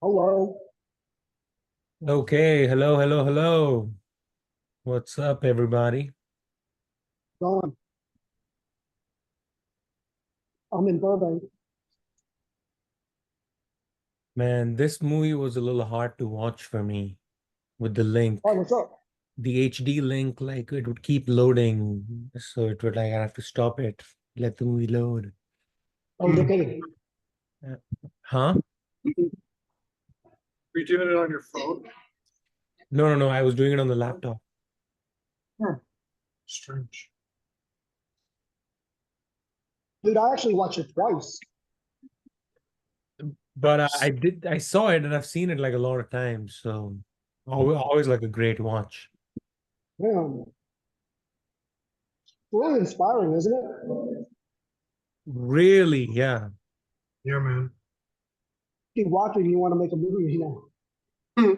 Hello, Okay, hello, hello, hello. What's up, everybody? going. I'm in Burbank. Man, this movie was a little hard to watch for me with the Oh, link. what's up? The HD link, like it would keep loading. So it would like I have to stop it, let the movie load. Oh, no kidding. Uh, Huh? Are you doing it on your phone? No, no, no. I was doing it on the laptop. Hmm, strange. Dude, I actually watched it twice. But I saw it and I've seen it like a lot of times. So always like a great watch. Man, really inspiring, isn't it? Really, yeah. Yeah, man. You watch it and you want to make a movie now. Hmm.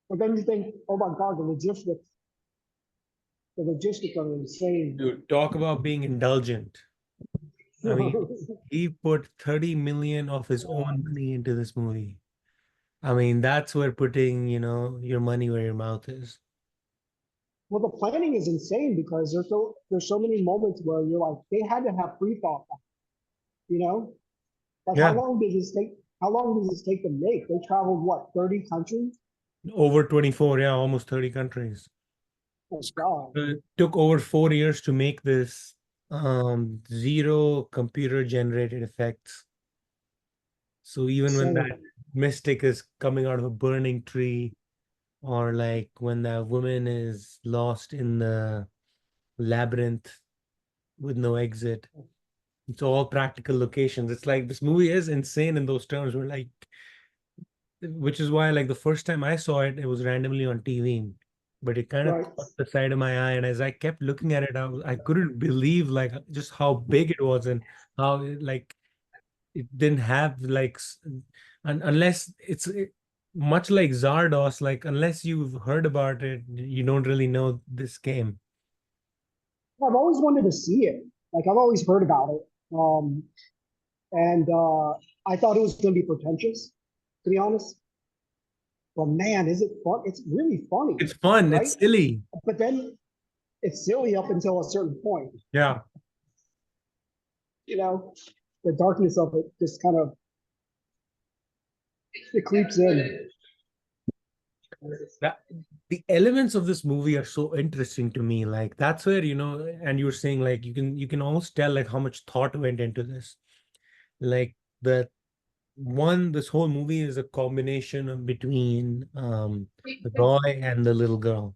But then you think, oh my God, the logistics are insane. Dude, talk about being indulgent. I mean, he put 30 million of his own money into this movie. I mean, that's where putting, your money where your mouth is. Well, the planning is insane because there's so many moments where you're like, they had to have pre-thought, you know? Like Yeah, how long does this take to make? They traveled what, 30 countries? over 24, yeah, almost 30 countries. Oh God. It took over 4 years to make this zero computer generated effects. So even when that Insane. mystic is coming out of a burning tree, or like when that woman is lost in the labyrinth with no exit, it's all practical locations. It's like this movie is insane in those terms. We're like, which is why, like, the first time I saw it, it was randomly on TV, but it kind of Right. caught the side of my eye. And as I kept looking at it, I couldn't believe like just how big it was and how like it didn't have like, unless much like Zardos, like unless you've heard about it, you don't really know this game. I've always wanted to see it. Like I've always heard about it. And I thought it was gonna be pretentious, to be honest. But man, is it fun? It's really funny, It's fun. right? It's silly. But then it's silly up until a certain point. Yeah. You know, the darkness of it just kind of it creeps in. That the elements of this movie are so interesting to me. Like that's where, and you were saying like you can almost tell like how much thought went into this. Like the this whole movie is a combination of between Roy and the little girl.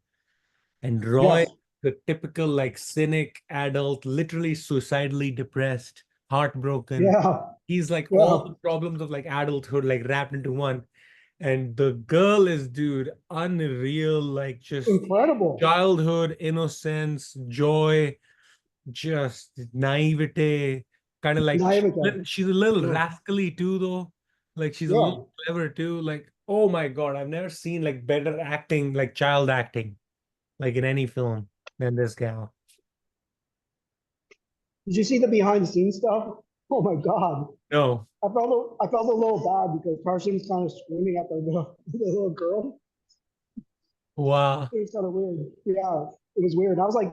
And Roy, Yes. the typical like cynic adult, literally suicidally depressed, heartbroken. Yeah. He's like all Yeah. the problems of like adulthood like wrapped into one. And the girl is, dude, unreal, like just Incredible. childhood, innocence, joy, just naivete, kind of like Naivete. she's a little Yeah. rascally too, though. Like she's a little Yeah. clever too. Like, oh my God, I've never seen like better acting, like child acting, like in any film than this gal. Did you see the behind the scenes stuff? Oh my God. No. I felt a little bad because Carson's kind of screaming at the little girl. Wow. It was kind of weird. Yeah, it was weird. I was like,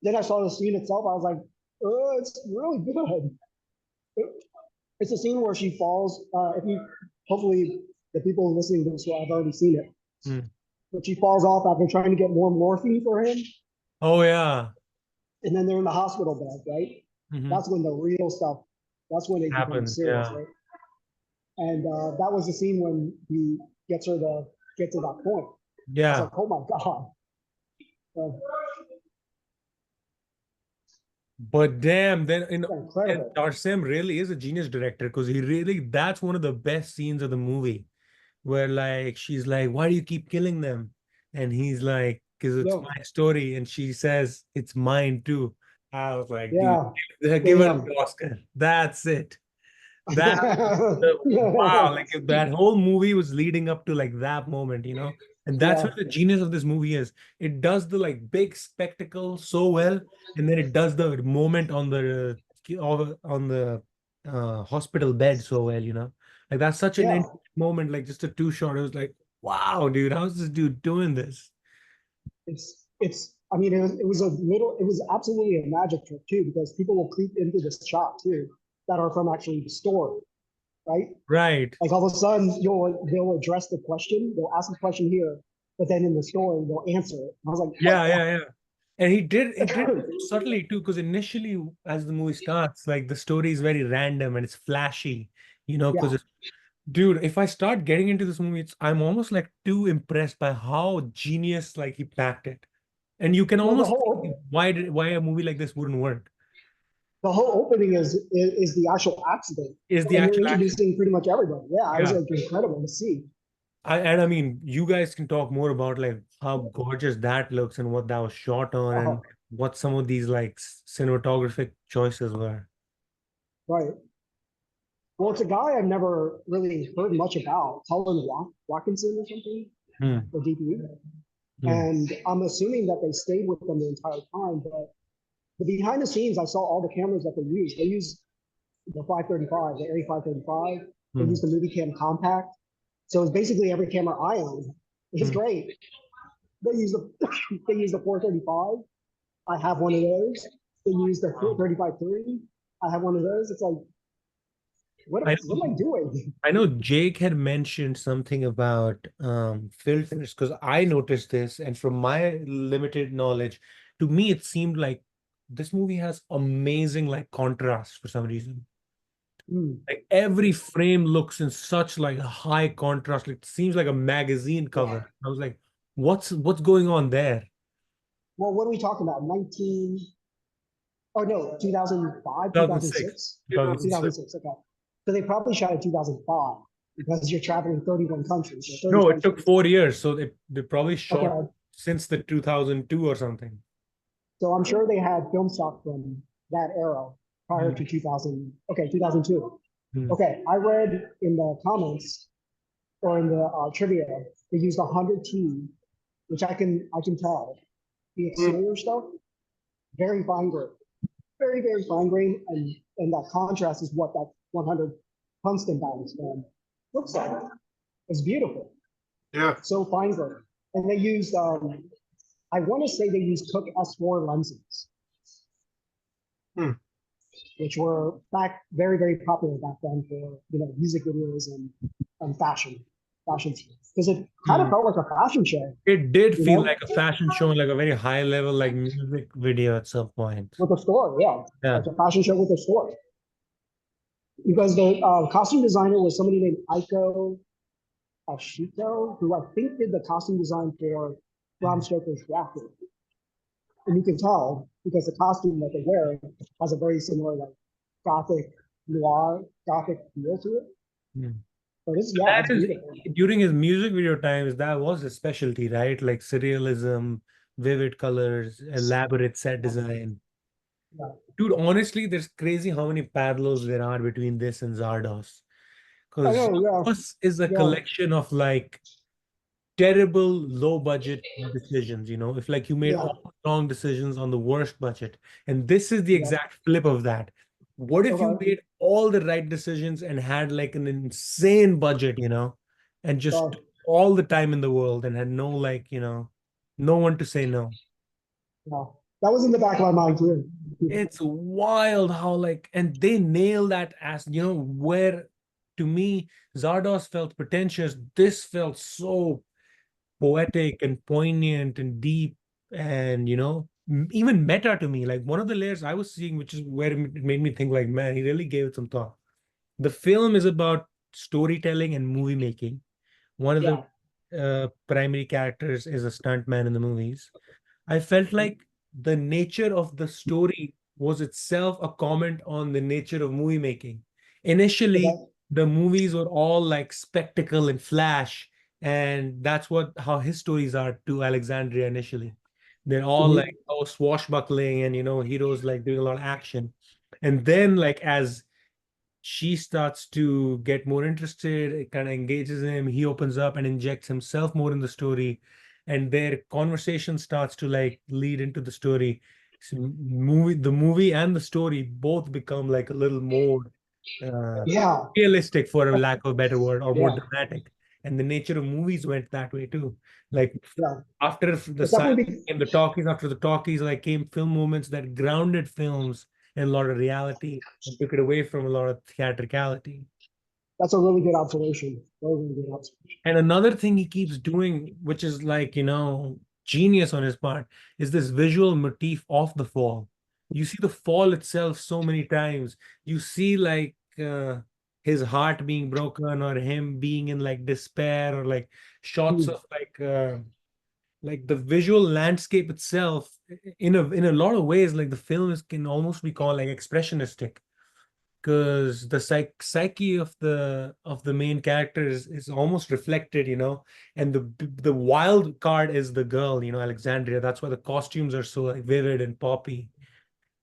then I saw the scene itself. I was like, oh, it's really good. It's a scene where she falls. If you hopefully the people listening to this will have already seen it, Hmm. but she falls off after trying to get more morphine for him, Oh yeah. and then they're in the hospital bed, right? Hmm. That's when the real stuff. That's when it becomes Happens. serious, Yeah. right? And that was the scene when he gets her to get to that point. I was Yeah. like, oh my God. But damn, then and Incredible. Tarsem really is a genius director because he really that's one of the best scenes of the movie where like she's like, "Why do you keep killing them?" And he's like, "Because it's Yeah. my story," and she says, "It's mine too." I was like, "Dude, Yeah. give her Damn. the Oscar." That's it. That wow, like if that whole movie was leading up to like that moment, and that's Yeah. what the genius of this movie is. It does the like big spectacle so well, and then it does the moment on the hospital bed so well. Like that's such an Yeah, intimate moment, like just a two shot. It was like, wow, dude, how's this dude doing this? it's. I mean, it was a little. It was absolutely a magic trick too, because people will creep into this shop too that are from actually the store, right? Right. Like all of a sudden, they'll address the question. They'll ask the question here, but then in the store they'll answer it. And I was like, Yeah, yeah, yeah. And he did what? subtly too, because initially, as the movie starts, like the story is very random and it's flashy, Yeah. because dude, if I start getting into this movie, I'm almost like too impressed by how genius like he packed it. And you can Well, almost see why a movie like this wouldn't work the whole opening is the actual accident, is the and you're actual action. introducing pretty much everybody. Yeah, it was Yeah. like incredible to see. And I mean, you guys can talk more about like how gorgeous that looks and what that was shot on and Uh, what some of these like cinematographic choices were. right. Well, it's a guy I've never really heard much about, Colin Watkinson or something, Hmm. or DP. Hmm. And I'm assuming that they stayed with them the entire time. But the behind the scenes, I saw all the cameras that they used. They used the 535, the Arri 535. They Hmm. used the Movie Cam Compact. So it's basically every camera I own. It's Hmm. great. They use the they use the 435. I have one of those. They use the Wow. 35-3. I have one of those. It's like, I what am I doing? I know Jake had mentioned something about filters because I noticed this, and from my limited knowledge, to me it seemed like this movie has amazing like contrast for some reason. Hmm. Like every frame looks in such like a high contrast. Like, it seems like a magazine Yeah. cover. I was like, what's going on there? Well, what are we talking about? 19, oh no, 2005, 2006. 2006? 2006. 2006, okay. So they probably shot in 2005 because you're traveling 31 countries or 30 No, it took countries. 4 years, so they probably shot Okay. since the 2002 or something. So I'm sure they had film stock from that era prior to 2000. Okay, 2002. Mhm. Okay, I read in the comments or in the trivia, they used 100T, which I can tell. The exterior stuff, very fine grain, very fine grain, and that contrast is what that 100 tungsten balance film looks like. It's beautiful, Yeah. so fine grain, and they used I want to say they used Cook S4 lenses, Hmm. which were back very popular back then for music videos and fashion because it kind of Mhm. felt like a fashion show, It did you feel know, like a fashion show, like a very high level, like music video at some point. with a story, yeah, Yeah. like a fashion show with a story. Because the costume designer was somebody named Aiko Ashito, who I think did the costume design for Bram Stoker's Dracula. And you can tell because the costume that they wear has a very similar like gothic gothic feel to it. Mhm. But it's But yeah, that it's is beautiful. during his music video times, that was his specialty, right? Like surrealism, vivid colors, elaborate set design. Yeah. Dude, honestly, there's crazy how many parallels there are between this and Zardos. I Because know, yeah, Zardos is a yeah, collection of like terrible low budget decisions, if like you made yeah, all wrong decisions on the worst budget. And this is the yeah. exact flip of that. What if you Okay. made all the right decisions and had like an insane budget, and just So all the time in the world and had no like, no one to say no. yeah, that was in the back of my mind too. It's wild how like, and they nail that as, where to me, Zardos felt pretentious. This felt so poetic and poignant and deep and even meta to me. Like one of the layers I was seeing, which is where it made me think like, man, he really gave it some thought. The film is about storytelling and movie making. One of the Yeah. primary characters is a stuntman in the movies. I felt like the nature of the story was itself a comment on the nature of movie making. Initially, Okay. the movies were all like spectacle and flash, and that's how his stories are to Alexandria initially. They're all like Mhm. swashbuckling and heroes like doing a lot of action. And then like as she starts to get more interested, it kind of engages him, he opens up and injects himself more in the story, and their conversation starts to like lead into the story. So the movie and the story both become like a little more Yeah, realistic, for a lack of a better word, or more yeah, dramatic. And the nature of movies went that way too. Like yeah. after the It's silence definitely came the talkies, after the talkies, like came film movements that grounded films in a lot of reality and took it away from a lot of theatricality. that's a really good observation. Really, really good observation. And another thing he keeps doing, which is like, genius on his part, is this visual motif of the fall. You see the fall itself so many times. You see like his heart being broken, or him being in like despair, or like shots Hmm. of like the visual landscape itself in a lot of ways, like the film can almost be called like expressionistic, because the psyche of the main character is almost reflected, and the wild card is the girl, Alexandria. That's why the costumes are so like vivid and poppy,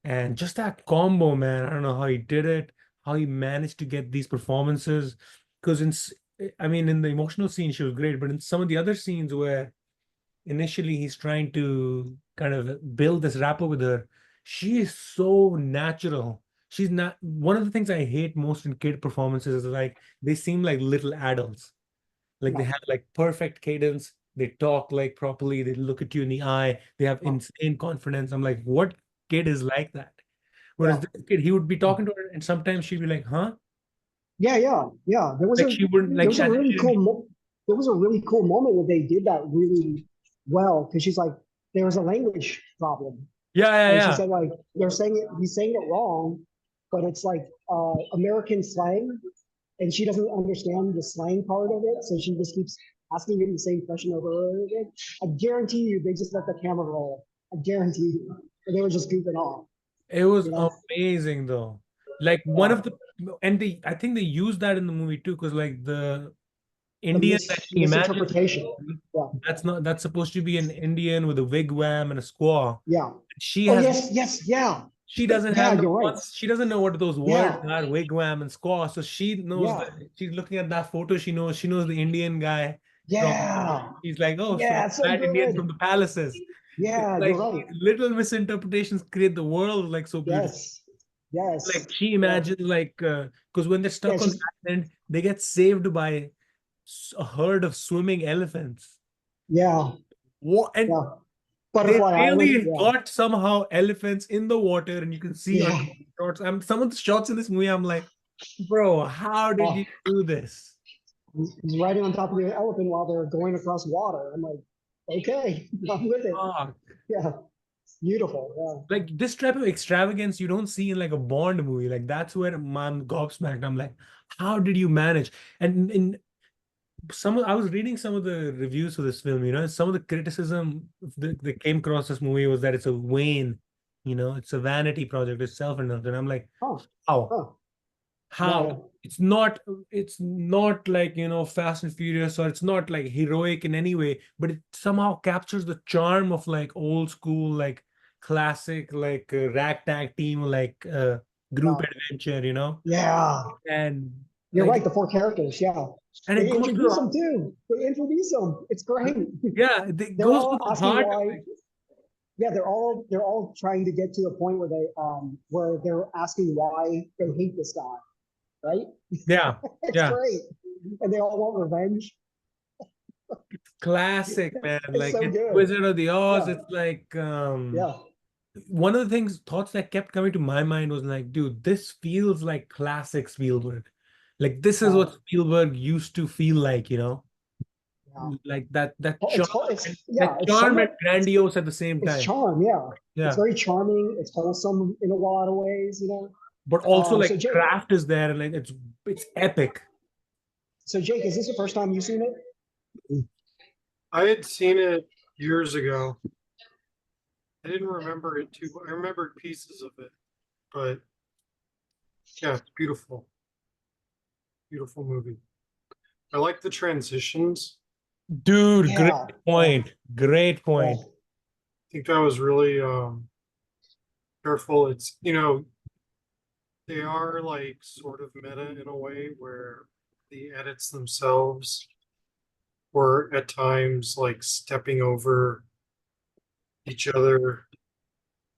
and just that combo, man. I don't know how he did it, how he managed to get these performances, because I mean, in the emotional scene she was great, but in some of the other scenes where initially he's trying to kind of build this rapport with her, she is so natural. She's not one of the things I hate most in kid performances is like they seem like little adults. Like they Yeah, have like perfect cadence, they talk like properly, they look at you in the eye, they have yeah, insane confidence. I'm like, what kid is like that? Whereas yeah, this kid, he would be talking to her and sometimes she'd be like, huh? yeah, yeah, yeah. Like she wouldn't There like, was a and then really she cool didn't. there was a really cool moment where they did that really well because she's like, there was a language problem, Yeah, yeah, and she yeah. said like he's saying it wrong, but it's like American slang, and she doesn't understand the slang part of it, so she just keeps asking him the same question over and over again. I guarantee you, they just let the camera roll. I guarantee you, and they were just goofing off. It was You know? amazing though. Like one Yeah. of the and I think they used that in the movie too, because like the The Indian that she imagines, misinterpretation. Yeah. that's supposed to be an Indian with a wigwam and a squaw. Yeah. She Oh has yes, yes, yeah. she doesn't Yeah, have you're right. she doesn't know what those words Yeah. are, wigwam and squaw. So she knows Yeah. that she's looking at that photo, she knows the Indian guy from Yeah. he's like, oh, so Yeah, it's so that Indian from good. the palaces. It's Yeah, you're like right. these little misinterpretations create the world like so beautiful. Yes. Yes. Like she Yeah. imagines like because when they're Yeah, stuck on she's the island, they get saved by a herd of swimming elephants. yeah, What? And yeah. they Butterfly Island. really Yeah. got somehow elephants in the water, and you can see on Yeah. shots. Some of the shots in this movie, I'm like, bro, how did Oh, you do this? he's riding on top of the elephant while they're going across water. I'm like, okay, I'm with it. Ah, Yeah. Beautiful. like this type of extravagance you don't see in like a Bond movie. Like that's where I'm gobsmacked. I'm like, how did you manage? And in I was reading some of the reviews for this film, some of the criticism that came across this movie was that it's a vain, it's a vanity project, it's self-indulgent. And I'm like, Yeah. Oh, how? oh. How? Yeah. It's not like, Fast and Furious, or it's not like heroic in any way, but it somehow captures the charm of like old school, like classic, like ragtag team, like group Yeah. adventure. Yeah. And You're like, right. The four characters. Yeah. and it They goes to introduce them too. They introduce them. It's great. yeah, it They're goes to all the asking heart of why. like, Yeah, they're all trying to get to the point where they're asking why they hate this guy, right? yeah, It's yeah, great, and they all want revenge. classic, man. It's Like so it's good. Wizard of the Oz. Yeah, It's like yeah, one of the thoughts that kept coming to my mind was like, dude, this feels like classic Spielberg. Like this is yeah, what Spielberg used to feel like, yeah. like that Well, charm and that it's charm and somewhat grandiose at the same it's time. charm. Yeah, it's Yeah, very charming. It's wholesome in a lot of ways. but also So like Jake, craft is there, and like it's epic. is this the first time you've seen it? I had seen it years ago. I didn't remember it too. I remembered pieces of it, but yeah, it's beautiful. Beautiful movie. I like the transitions. Dude, great Yeah, point. Great point. oh, I think that was really careful. It's they are like sort of meta in a way where the edits themselves were at times like stepping over each other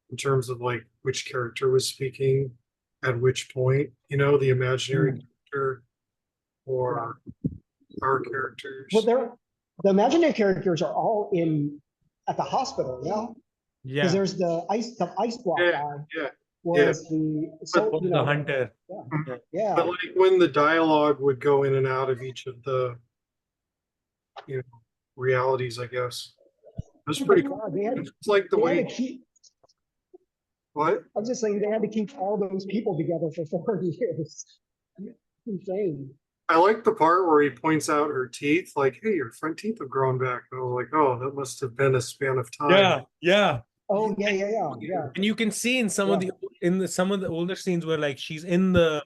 in terms of like which character was speaking. at which point, you know, the imaginary Mm. character or our Well, characters. the imaginary characters are all in at the hospital, yeah. Because Yeah, there's the ice block Yeah, guy yeah, yeah. was the so was you the know hunter. yeah Yeah. yeah But like when the dialogue would go in and out of each of the, you know, realities, I guess. That's oh my pretty cool. god It's like the they had to way, keep what? I'm just saying they had to keep all those people together for 4 years. Insane. I like the part where he points out her teeth, like, hey, your front teeth have grown back. And I was like, oh, that must have been a span of time. Yeah, yeah. Oh yeah. And you can see in some of Yeah. some of the older scenes where like she's in the,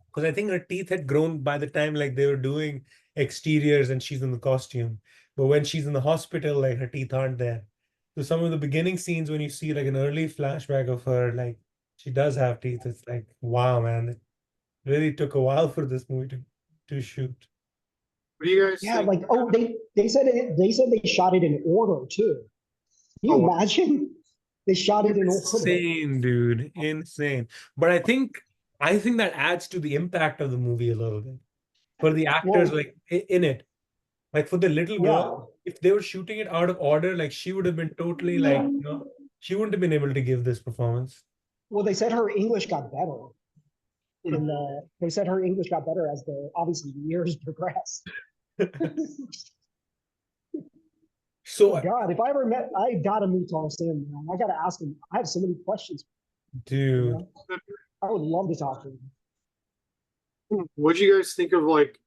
because I think her teeth had grown by the time like they were doing exteriors and she's in the costume. But when she's in the hospital, like her teeth aren't there. So some of the beginning scenes when you see like an early flashback of her, like she does have teeth. It's like, wow, man. It really took a while for this movie to shoot. What do you guys Yeah, think? like they said they shot it in order too. Can you Oh, wow. imagine? They shot it in order. Insane, dude. Insane. But I think that adds to the impact of the movie a little bit. For the actors Well, like in it. Like for the little yeah. girl, if they were shooting it out of order, like she would have been totally like, she wouldn't have been able to give this performance. Well, they said her English got better. They said her English got better as the obviously the years progressed. So, God, if I ever met, I gotta meet Thom, man. I gotta ask him. I have so many questions. You dude, know? I would love to talk to him. What do you guys think of like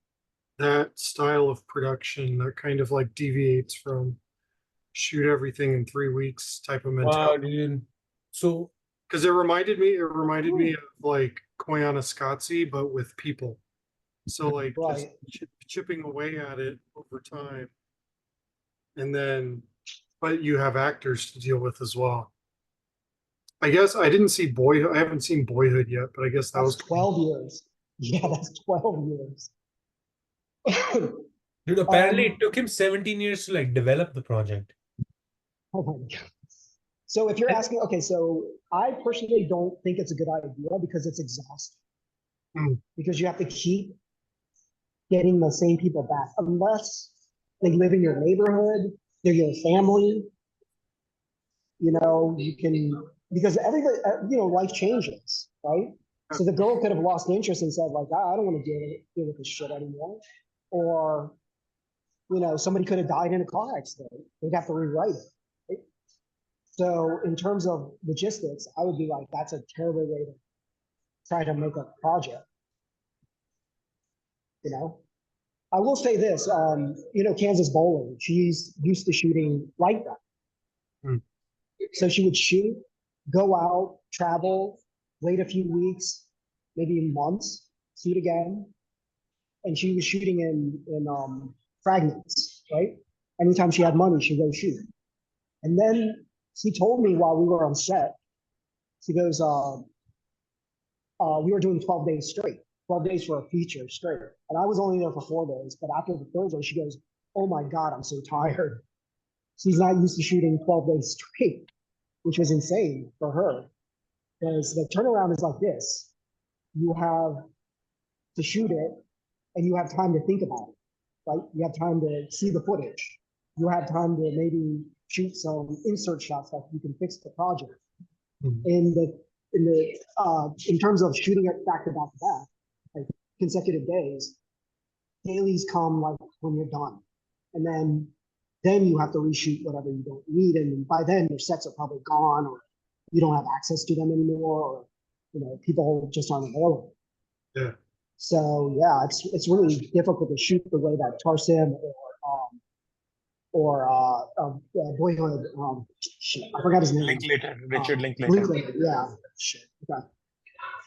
that style of production that kind of like deviates from shoot everything in 3 weeks type of wow, mentality? dude. So, Because it reminded me of like Koyaanisqatsi, but with people. So like just Right. chipping away at it over time. And then, but you have actors to deal with as well. I guess I didn't see Boyhood. I haven't seen Boyhood yet, but I guess that That's was 12 years. Yeah, that's 12 years. dude, apparently it um, took him 17 years to like develop the project. oh my God. So if you're asking, okay, so I personally don't think it's a good idea because it's exhausting. Hmm. Because you have to keep getting the same people back unless they live in your neighborhood, they're your family. You know, you can because everybody, life changes, right? So the girl could have lost interest and said, like, I don't want to deal with this shit anymore, or somebody could have died in a car accident. They'd have to rewrite it. Right? So in terms of logistics, I would be like, that's a terrible way to try to make a project. You know, I will say this, Kansas Bowling, she's used to shooting like that. Hmm. So she would shoot, go out, travel, wait a few weeks, maybe months, shoot again. And she was shooting in fragments, right? Anytime she had money, she'd go shoot. And then she told me while we were on set, she goes, we were doing 12 days straight, 12 days for a feature straight. And I was only there for 4 days. But after the third day, she goes, oh my God, I'm so tired. She's not used to shooting 12 days straight, which was insane for her. Because the turnaround is like this. You have to shoot it and you have time to think about it, right? You have time to see the footage. You have time to maybe shoot some insert shots that you can fix the project. Mhm. In terms of shooting it back to back to back, like consecutive days, dailies come like when you're done, and then you have to reshoot whatever you don't need, and by then your sets are probably gone, or you don't have access to them anymore, or people just aren't available. Yeah. So yeah, it's really difficult to shoot the way that Tarsim or Boyhood. Shit, I forgot his name. Linklater, Richard Linklater. Linklater, yeah. Shit. Okay.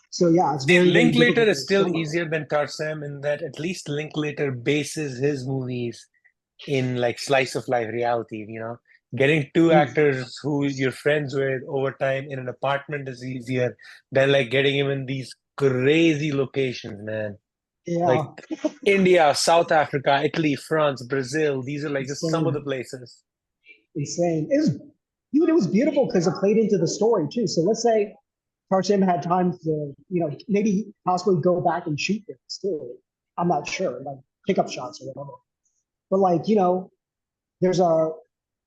So yeah, it's See, very, very Linklater difficult is still to easier than Tarsem in that at least Linklater bases his movies in like slice of life reality, Getting two actors who you're friends with over time in an apartment is easier than like getting him in these crazy locations, man. Like Yeah, India, South Africa, Italy, France, Brazil. These are like just some of the insane, places. insane. It was beautiful because it played into the story too. So let's say Tarsem had time to, maybe possibly go back and shoot things too. I'm not sure, like pickup shots or whatever. But like, there's a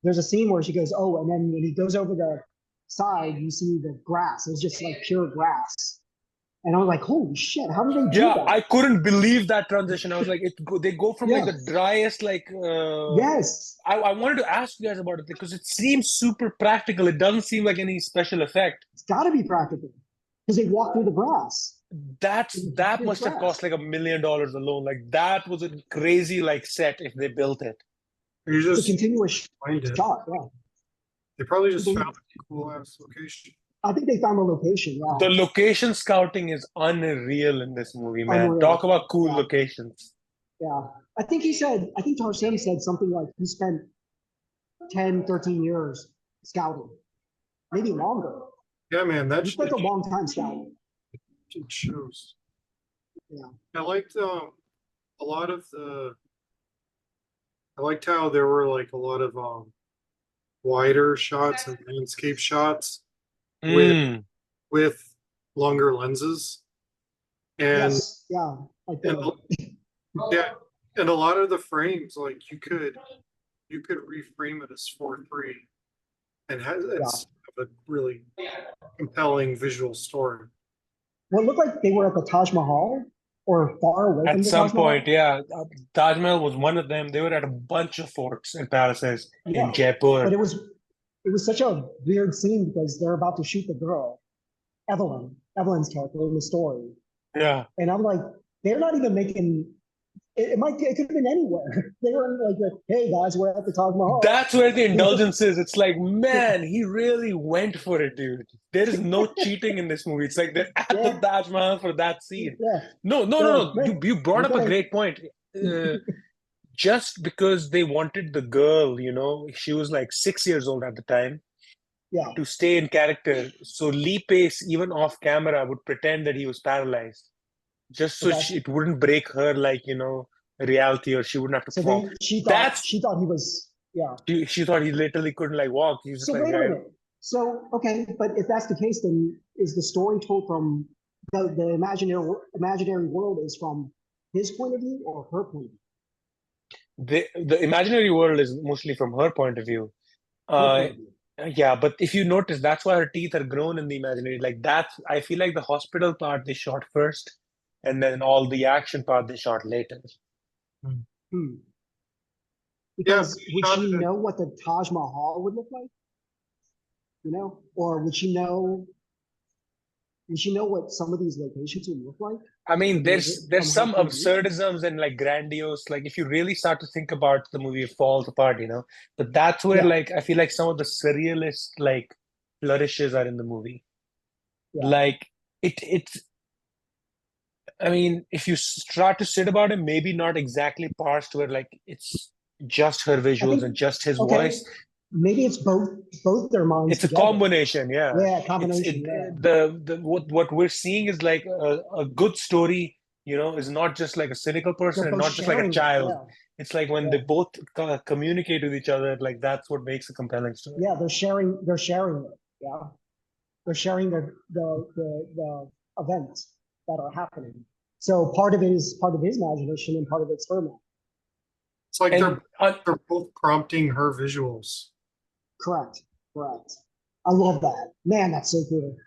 there's a scene where she goes, oh, and then when he goes over the side, you see the grass. It's just like pure grass. And I was like, holy shit, how did they do Yeah, that? I couldn't believe that transition. I was like, they go from like Yeah. the driest, like. Yes. I wanted to ask you guys about it because it seems super practical. It doesn't seem like any special effect. It's got to be practical because they walk through the grass. That must have cost like $1 million alone. Like that was a crazy like set if they built it. You It's a just continuous find it. shot. Yeah. They probably just found a cool ass location. I think they found a location. Yeah. The location scouting is unreal in this movie, man. Unreal. Talk about cool Yeah. locations. Yeah. I think Tarsem said something like he spent 10, 13 years scouting, maybe longer. Yeah, man, that He spent a long time scouting. shit shows. Yeah. I liked a lot of the. I liked how there were like a lot of wider shots and landscape shots Mm. with longer lenses, and Yes. Yeah. Like and yeah, and a lot of the frames like you could reframe it as 4:3, and it's a really compelling visual story. Well, it looked like they were at the Taj Mahal or far away from At the some Taj Mahal. point, yeah. Taj Mahal was one of them. They were at a bunch of forts and palaces Yeah. in Jaipur. But it was such a weird scene because they're about to shoot the girl, Evelyn's character in the story. Yeah. And I'm like, they're not even making it could have been anywhere. They were like, hey guys, we're at the Taj Mahal. That's where the indulgence is. It's like, man, he really went for it, dude. There is no cheating in this movie. It's like they're at the Taj Mahal for that scene. Yeah. No. You brought up a great point. Just because they wanted the girl, she was like 6 years old at the time, to stay in character. So Lee Pace, even off camera, would pretend that he was paralyzed, just so it wouldn't break her, like, reality, or she wouldn't have to So fall. she thought he was, She thought he literally couldn't like walk. He was just like, wait a minute. So, okay, but if that's the case, then is the story told from the imaginary world is from his point of view or her point of view? The imaginary world is mostly from her point of view. Yeah, but if you notice, that's why her teeth are grown in the imaginary. Like I feel like the hospital part they shot first, and then all the action part they shot later. Because would she know what the Taj Mahal would look like? Or would she know what some of these locations would look like? I mean, there's some absurdisms and like grandiose, like if you really start to think about the movie, it falls apart, But that's where like I feel like some of the surrealist like flourishes are in the movie. Yeah. Like it's I mean, if you start to sit about it, maybe not exactly parsed where like it's just her visuals and just his voice. Maybe it's both their minds. It's together. A combination, yeah. Yeah, combination. What we're seeing is like a good story, is not just like a cynical person and not just like a child. Yeah. It's like when they both communicate with each other, like that's what makes a compelling story. Yeah, they're sharing it. Yeah, they're sharing the events that are happening. So part of it is part of his imagination and part of it's her imagination. It's like they're both prompting her visuals. Correct. I love that. Man, that's so cool.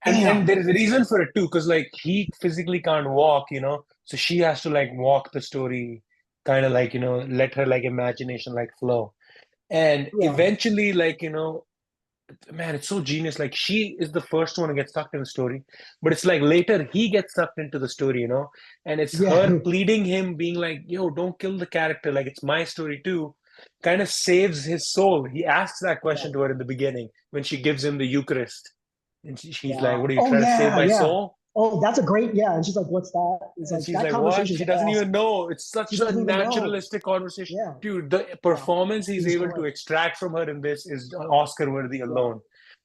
And there is a reason for it too, because like he physically can't walk, so she has to like walk the story, kind of like, let her like imagination like flow. And eventually, like, man, it's so genius. Like she is the first one to get sucked in the story, but it's like later he gets sucked into the story, and it's her pleading him, being like, yo, don't kill the character. Like it's my story too. Kind of saves his soul. He asks that question to her in the beginning when she gives him the Eucharist. And she's like, what are you trying to save my soul? Oh, that's a great, and she's like, what's that? It's like, she's like, what? She doesn't even know. It's such a naturalistic conversation. Yeah. Dude, the performance he's able to extract from her in this is Oscar worthy alone.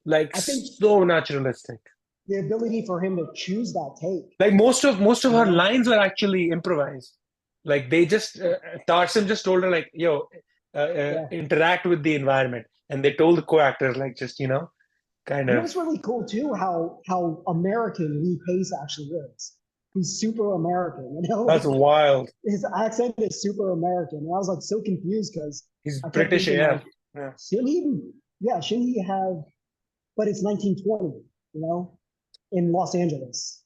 Like, I think so naturalistic. The ability for him to choose that take. Like most of her lines were actually improvised. Like they just, Tarsem just told her like, yo, interact with the environment. And they told the co-actors like, just, kind You know of. what's really cool too? How American Lee Pace actually is. He's super American, you know? That's Like wild. his accent is super American. And I was like so confused because He's I kept British thinking AF. like, Yeah. shouldn't he have, but it's 1920, you know, in Los Angeles.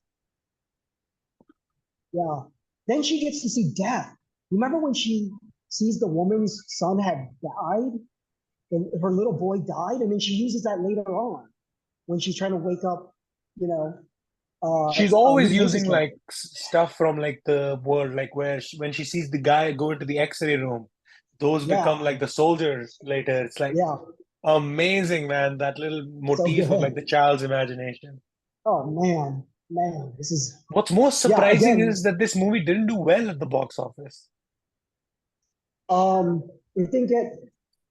Yeah. Then she gets to see death. Remember when she sees the woman's son had died? And her little boy died, and then she uses that later on when she's trying to wake up, you know, She's always Lee Pace's using like character. stuff from like the world, like when she sees the guy go into the X-ray room, those become Yeah, like the soldiers later. It's like yeah, amazing, man. That little so motif of like good. the child's imagination. Oh man, this is What's most yeah. surprising Again, is that this movie didn't do well at the box office. it didn't get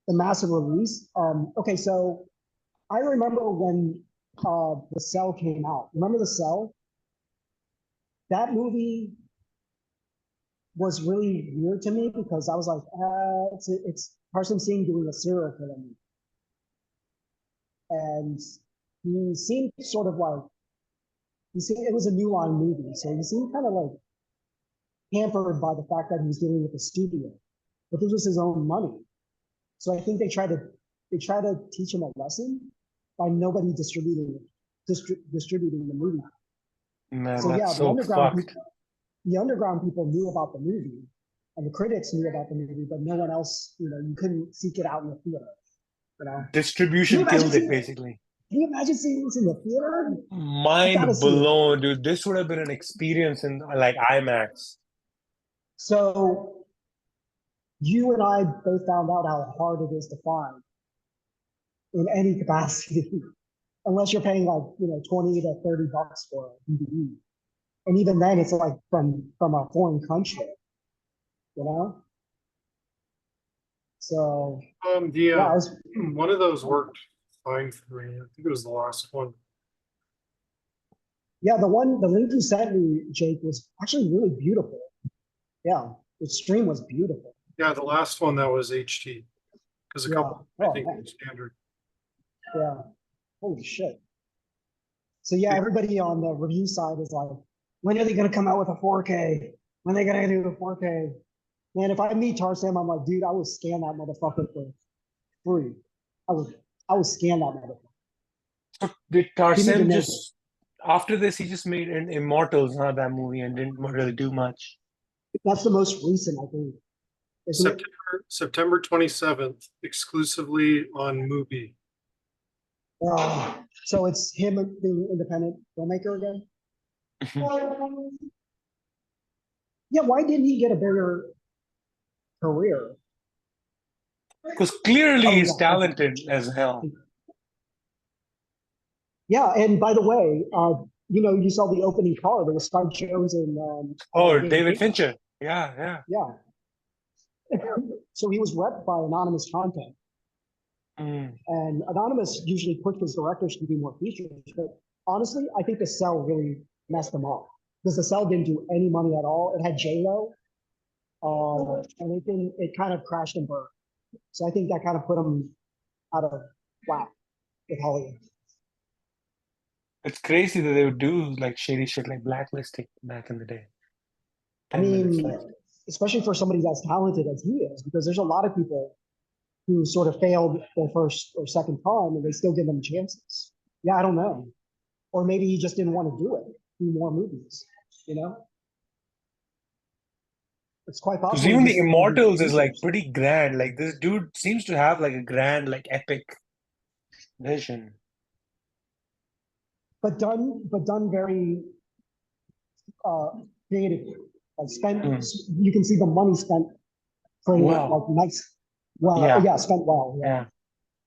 the massive release. Okay, so I remember when the Cell came out. Remember the Cell? That movie was really weird to me because I was like, it's Carson Singh doing a serial killer movie, and he seemed sort of like he seemed it was a New Line movie, so he seemed kind of like hampered by the fact that he was dealing with the studio, but this was his own money. So I think they try to teach him a lesson by nobody distributing the movie. Man, So yeah, that's so fucked. the underground people knew about the movie, and the critics knew about the movie, but no one else. You know, you couldn't seek it out in the theater. You know, can you Distribution imagine killed it, seeing? basically. Can you imagine seeing this in the theater? You gotta Mind see it. blown, dude. This would have been an experience in like IMAX. So you and I both found out how hard it is to find in any capacity, unless you're paying like 20 to 30 bucks for a DVD, and even then, it's like from a foreign country, you know. So yeah, I was One of those worked fine for me. I think it was the last one. yeah the link you sent me, Jake, was actually really beautiful. Yeah, the stream was beautiful. Yeah, the last one that was HT because a Yeah. couple I Oh think man. were standard. Yeah. Holy shit. So yeah, everybody on the review side is like, when are they gonna come out with a 4K? When are they gonna do a 4K? Man, if I meet Tarsem, I'm like, dude, I would scan that motherfucker for free. I would I would scan that motherfucker. So did Give me the Tarsem naked. just after this he just made an Immortals, huh, that movie, and didn't really do much. That's the most recent, I think, isn't it? September 27th, exclusively on Mubi. So it's him being independent filmmaker again. Yeah, why didn't he get a bigger career? Because clearly Oh he's yeah, talented as hell. yeah. And by the way, you saw the opening card. It was Spike Jones and Oh, David David Fincher. Fincher. Yeah, yeah. Yeah. So he was repped by Anonymous Content, Mm. and Anonymous usually pushes directors to do more features. But honestly, I think the Cell really messed them up because the Cell didn't do any money at all. It had J Lo, and it kind of crashed and burned. So I think that kind of put them out of whack with Hollywood. It's crazy that they would do like shady shit like blacklisting back in the day. I 10 minutes mean, left. especially for somebody as talented as he is, because there's a lot of people who sort of failed their first or second time and they still give them chances. Yeah, I don't know. Or maybe he just didn't want to do it, do more movies, you know? It's quite Because possible he even just the didn't want to do Immortals is like features. pretty grand. Like this dude seems to have like a grand, like epic vision. But done very uh creatively. Like Mm. you can see the money spent creative, Well, like nice, well, yeah, yeah, spent well, yeah. yeah.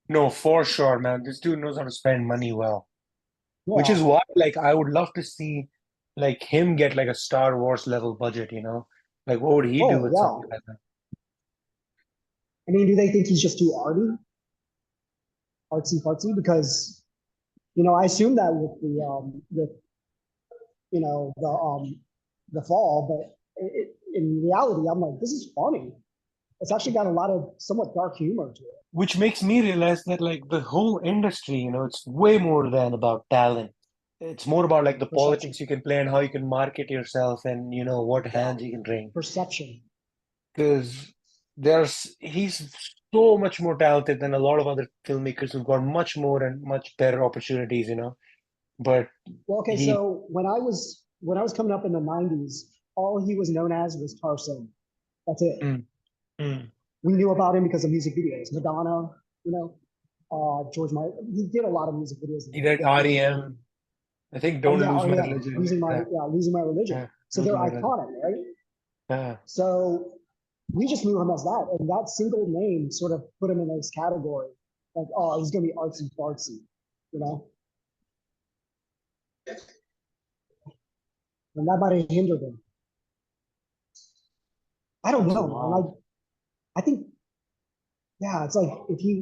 No, for sure, man. This dude knows how to spend money well. Which Yeah. is why, like, I would love to see like him get like a Star Wars level budget, you know? Like what would he do Oh, with something yeah. like that? I mean, do they think he's just too artsy fartsy? Because I assume that with the fall, but in reality, I'm like, this is funny. It's actually got a lot of somewhat dark humor to it. Which makes me realize that like the whole industry, it's way more than about talent. It's more about like the Perception. politics you can play and how you can market yourself and what hands you can wring. Perception. Because he's so much more talented than a lot of other filmmakers who've got much more and much better opportunities, But Well, okay, he so when I was coming up in the '90s, all he was known as was Tarzan. That's it. mm, mm. We knew about him because of music videos. Madonna, George Michael. He did a lot of music videos. He did REM. I think Oh Don't yeah, Lose oh My yeah, Religion. losing my religion. Yeah, So Don't they're Lose My Religion. iconic, right? Yeah. So we just knew him as that, and that single name sort of put him in this category, like, oh, he's gonna be artsy fartsy, you know, and that might have hindered him. I don't That's know, wild. man. I think, yeah, it's like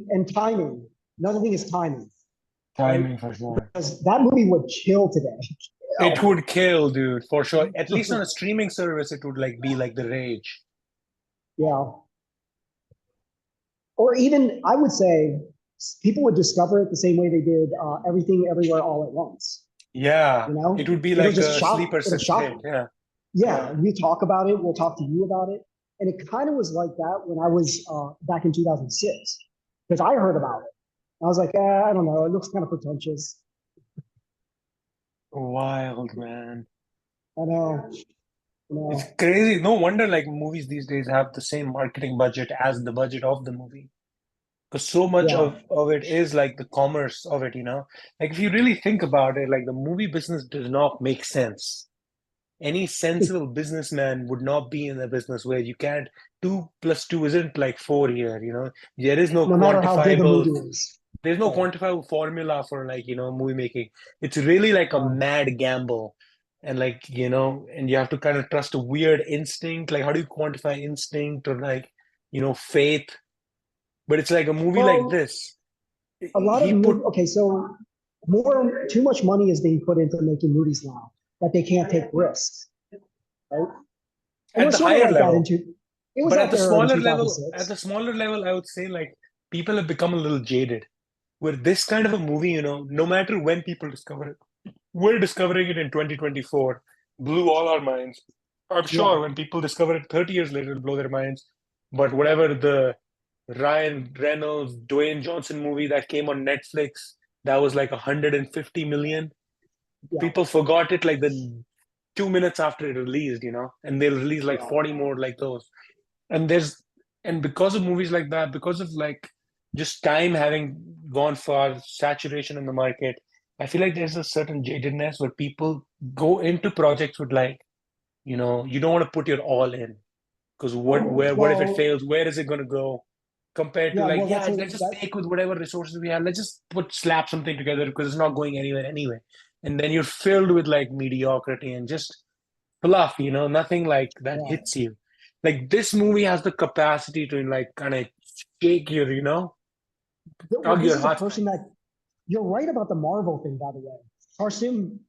and timing. Another thing is timing, Timing for sure. because that movie would kill today. It would kill, dude, for sure. At least on a streaming service, it would like be like the rage. Yeah. Or even, I would say, people would discover it the same way they did Everything Everywhere All at Once. Yeah, You know, it would be it'll like just a shock. sleeper It'll shock hit. you. Yeah. Yeah, we talk about it. We'll talk to you about it. And it kind of was like that when I was back in 2006, because I heard about it. I was like, I don't know. It looks kind of pretentious. Wild, man. I know. It's crazy. No wonder like movies these days have the same marketing budget as the budget of the movie. Because so much Yeah. of it is like the commerce of it, Like if you really think about it, like the movie business does not make sense. Any sensible businessman would not be in a business where you can't 2 + 2 isn't like 4 here, There is no No matter how good the quantifiable movie is. there's no Right. quantifiable formula for like, movie making. It's really like a Yeah. mad gamble. And like, and you have to kind of trust a weird instinct. Like how do you quantify instinct or like, faith? But it's like a movie like Well, this. a lot of He put okay, so too much money is being put into making movies now that they can't take risks, right? And at we're the sort of higher like that level. it was But out there in 2006. smaller level, I would say like people have become a little jaded. Where this kind of a movie, no matter when people discover it, we're discovering it in 2024, blew all our minds. I'm sure Yeah. when people discover it 30 years later, it'll blow their minds. But whatever the Ryan Reynolds, Dwayne Johnson movie that came on Netflix, that was like 150 million. Yeah. People forgot it like the 2 minutes after it released, and they'll release like Yeah. 40 more like those. And because of movies like that, because of like just time having gone far, saturation in the market, I feel like there's a certain jadedness where people go into projects with like, you don't want to put your all in because what if it Well, fails? Where is it going to go? Compared to yeah, like, well, yeah, let's just take with whatever resources we have. Let's just slap something together because it's not going anywhere anyway. And then you're filled with like mediocrity and just fluff, nothing like that yeah. hits you. Like this movie has the capacity to like kind of shake your, Well, tug this your is a heart. person that you're right about the Marvel thing, by the way. Carson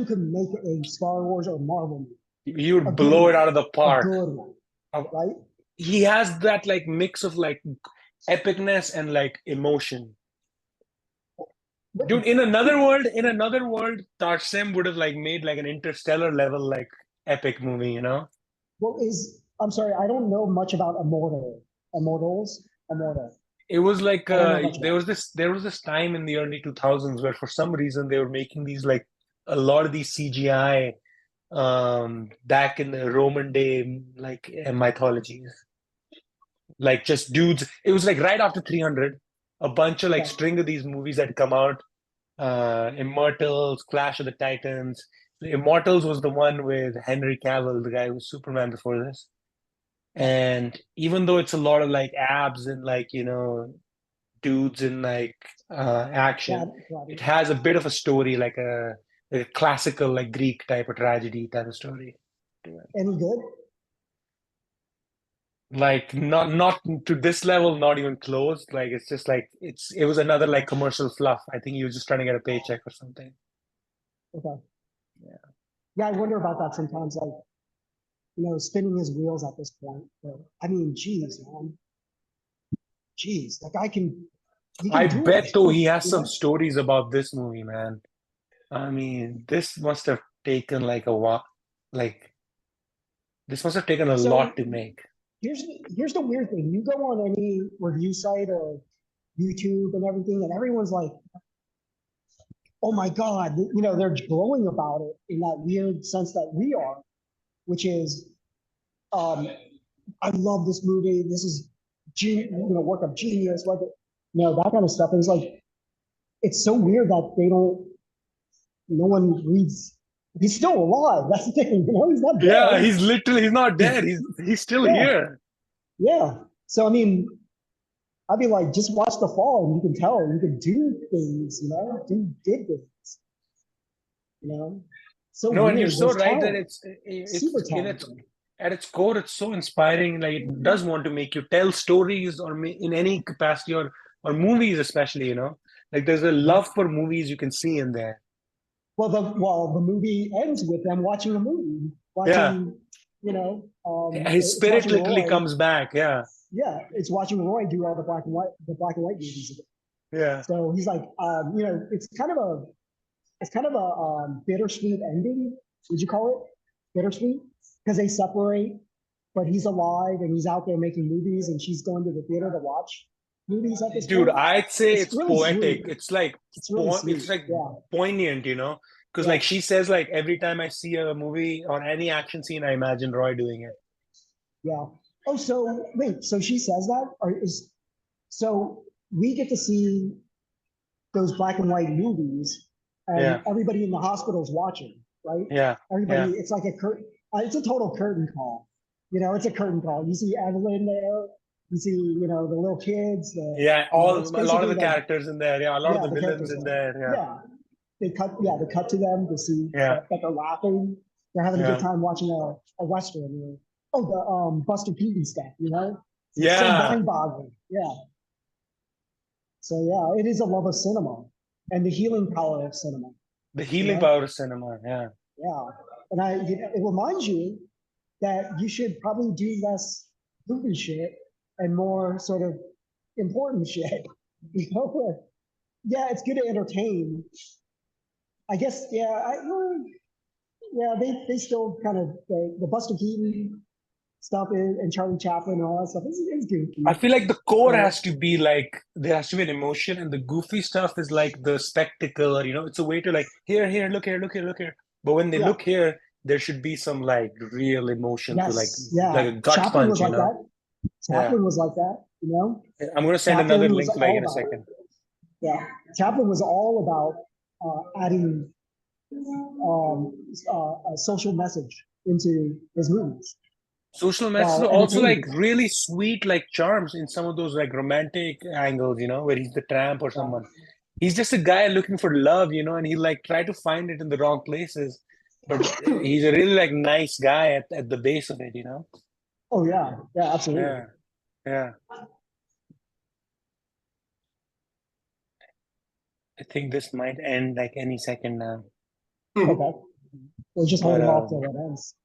could make a Star Wars or Marvel movie. You would blow it out of the A park. good one, right? He has that like mix of like epicness and like emotion. Dude, in another world, Tarsem would have like made like an interstellar level like epic movie, Well, I'm sorry, I don't know much about Immortal. Immortal. It was like I don't know much there about was this time in the early 2000s where for some reason they were making these like a lot of these CGI back in the Roman day like mythologies. Like just dudes. It was like right after 300, a bunch of like Yeah. string of these movies that come out. Immortals, Clash of the Titans. The Immortals was the one with Henry Cavill, the guy who was Superman before this. And even though it's a lot of like abs and like, dudes in like action, it has a bit of a story, like a classical like Greek type of tragedy type of story. Any good? Like not to this level, not even close. Like it's just like it was another like commercial fluff. I think he was just trying to get a paycheck or something. Okay. Yeah. Yeah, I wonder about that sometimes. Like, spinning his wheels at this point. But I mean, geez, man. Jeez, that guy he I can do bet it. though he has you some know? stories about this movie, man. I mean, this must have taken like a while, like this must have taken a So lot to make. here's the weird thing. You go on any review site or YouTube and everything, and everyone's like, oh my God, they're glowing about it in that weird sense that we are, which is, I love this movie. This is, work of genius, that kind of stuff. And it's like, it's so weird that no one reads. He's still alive. That's the thing. He's not dead. Yeah, he's not dead. He's still Yeah. here. Yeah. So, I mean, I'd be like, just watch The Fall and you can tell, you can do things, did things, So No, and weird. you're so There's right that talent, it's super in its talented. at its core, it's so inspiring. Like it does want to make you tell stories or in any capacity or movies, especially, like there's a love for movies you can see in there. Well, the movie ends with them watching a movie, Yeah. His it's spirit watching literally Roy. comes back. Yeah. Yeah, it's watching Roy do all the black and white movies. Yeah. So he's like, it's kind of a bittersweet ending. Would you call it bittersweet? Because they separate, but he's alive and he's out there making movies, and she's going to the theater to watch movies at this Dude, point. I'd say It's it's really poetic. sweet. It's like It's really sweet. it's like Yeah. poignant, because Yeah. like she says, like every time I see a movie or any action scene, I imagine Roy doing it. Yeah. Oh, so wait, so she says that, so we get to see those black and white movies, and Yeah. everybody in the hospital's watching, right? Yeah. Everybody, Yeah. it's like it's a total curtain call. It's a curtain call. You see Evelyn there, you see, the little kids. Yeah, a a lot of basically the characters in there. Yeah, a lot of the villains characters in there. there. Yeah. Yeah. They cut to them to see Yeah. that they're laughing. They're having a Yeah. good time watching a Western. The Buster Keaton stuff, It's Yeah. so mind-boggling. Yeah. So yeah, it is a love of cinema and the healing power of cinema. The healing power of cinema. Yeah. Yeah. And it reminds you that you should probably do less movie shit and more sort of important shit. Yeah, it's good to entertain. I guess, they still kind of, the Buster Keaton stuff and Charlie Chaplin and all that stuff is goofy. I feel like the core has to be like there has to be an emotion, and the goofy stuff is like the spectacle, or it's a way to like here, look here, look here, look here. But when they look here, there should be some like real emotion to like a gut Chaplin punch, was like that. Chaplin was like that, I'm gonna send Chaplin another was link like all in a about second. Yeah, Chaplin was all about adding a social message into his movies. Social message, Wow, also like entertaining. really sweet, like charms in some of those like romantic angles, where he's the tramp or someone. He's just a guy looking for love, and he like try to find it in the wrong places. But he's a really like nice guy at the base of it, Oh yeah, absolutely. Yeah, yeah. I think this might end like any second now. Okay, we're just But, holding off till it ends.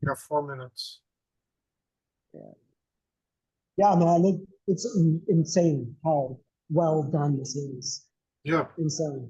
You got 4 minutes. Yeah, man, it's insane how well done this is. Yeah. Insane.